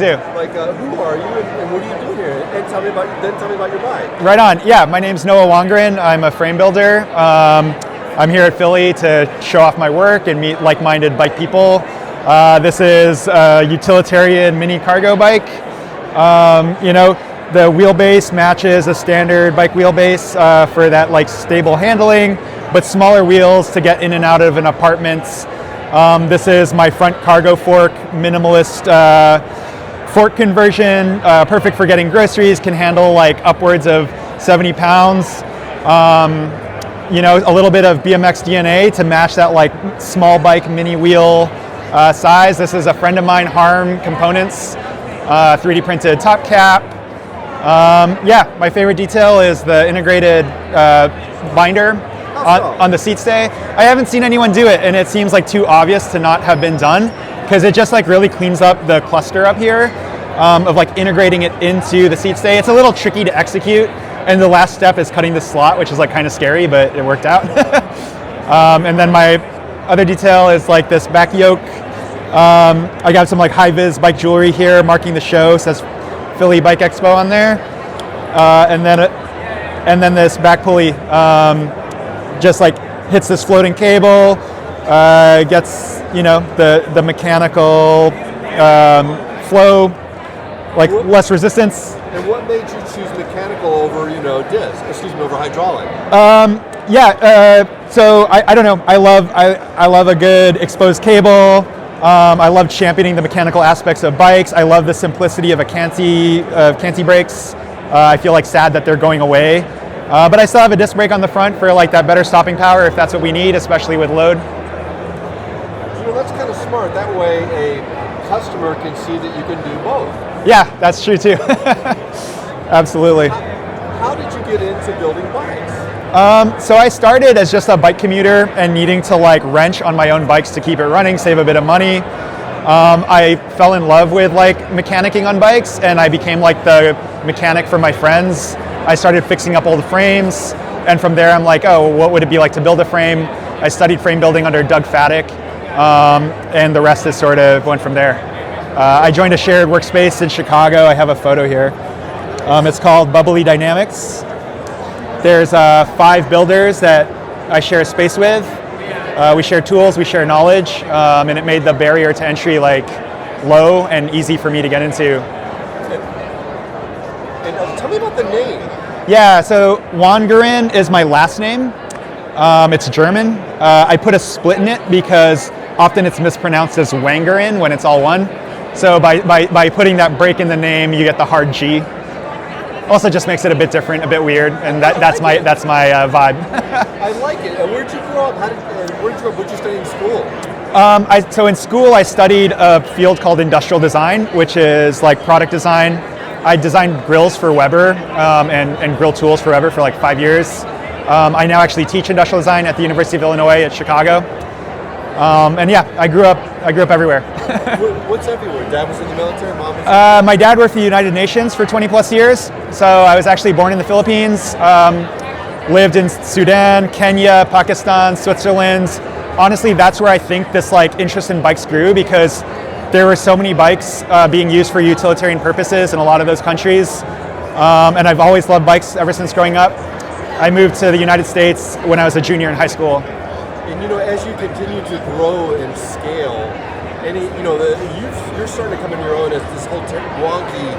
Who are you and what are you doing here? And tell me about your bike. Right on. Yeah, my name's Wan Gerin. I'm a frame builder. I'm here at Philly to show off my work and meet like-minded bike people. This is a utilitarian mini cargo bike. The wheelbase matches a standard bike wheelbase for that like stable handling, but smaller wheels to get in and out of an apartment. This is my front Cargo Fourk minimalist fork conversion, perfect for getting groceries, can handle like upwards of 70 pounds. A little bit of BMX DNA to match that like small bike mini wheel size. This is a friend of mine, Harm Components, 3D printed top cap. My favorite detail is the integrated binder on the seat stay. I haven't seen anyone do it, and it seems like too obvious to not have been done, because it just like really cleans up the cluster up here of like integrating it into the seat stay. It's a little tricky to execute, and the last step is cutting the slot, which is like kind of scary, but it worked out. And then my other detail is like this back yoke. I got some like high-vis bike jewelry here marking the show, says Philly Bike Expo on there. And then this back pulley just like hits this floating cable, gets the mechanical flow, like less resistance. And what made you choose mechanical over over hydraulic? So I don't know. I love a good exposed cable. I love championing the mechanical aspects of bikes. I love the simplicity of canty brakes. I feel like sad that they're going away. But I still have a disc brake on the front for like that better stopping power if that's what we need, especially with load. That's kind of smart. That way a customer can see that you can do both. Yeah, that's true too. Absolutely. How did you get into building bikes? So I started as just a bike commuter and needing to like wrench on my own bikes to keep it running, save a bit of money. I fell in love with like mechanicking on bikes, and I became like the mechanic for my friends. I started fixing up old frames, and from there I'm like, oh, what would it be like to build a frame? I studied frame building under Doug Faddick, and the rest is sort of went from there. I joined a shared workspace in Chicago. I have a photo here. It's called Bubbly Dynamics. There's 5 builders that I share a space with. We share tools, we share knowledge, and it made the barrier to entry like low and easy for me to get into. And tell me about the name. Yeah, so Wangerin is my last name. It's German. I put a split in it because often it's mispronounced as Wangerin when it's all one. So by putting that break in the name, you get the hard G. Also just makes it a bit different, a bit weird, and that's my vibe. I like it. Where'd you grow up? What'd you study in school? So in school I studied a field called industrial design, which is like product design. I designed grills for Weber and grill tools for Weber for like 5 years. I now actually teach industrial design at the University of Illinois at Chicago. I grew up everywhere. What's everywhere? Dad was in the military, mom was my dad worked for the United Nations for 20 plus years. So I was actually born in the Philippines, lived in Sudan, Kenya, Pakistan, Switzerland. Honestly, that's where I think this like interest in bikes grew, because there were so many bikes being used for utilitarian purposes in a lot of those countries. And I've always loved bikes ever since growing up. I moved to the United States when I was a junior in high school. And as you continue to grow and scale, you're starting to come into your own as this whole wonky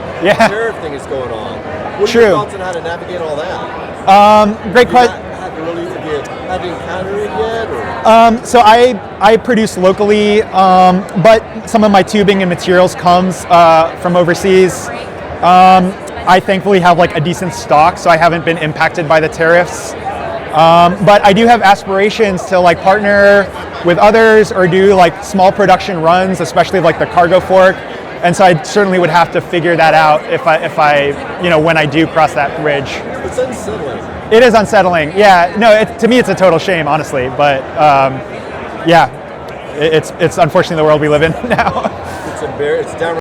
tariff thing is going on. What are your thoughts on how to navigate all that? Great question. Have you encountered it yet? So I produce locally, but some of my tubing and materials comes from overseas. I thankfully have like a decent stock, so I haven't been impacted by the tariffs. But I do have aspirations to like partner with others or do like small production runs, especially like the Cargo Fourk. And so I certainly would have to figure that out if I when I do cross that bridge. It's unsettling. It is unsettling. Yeah, no, to me it's a total shame, honestly. But it's unfortunately the world we live in now. It's downright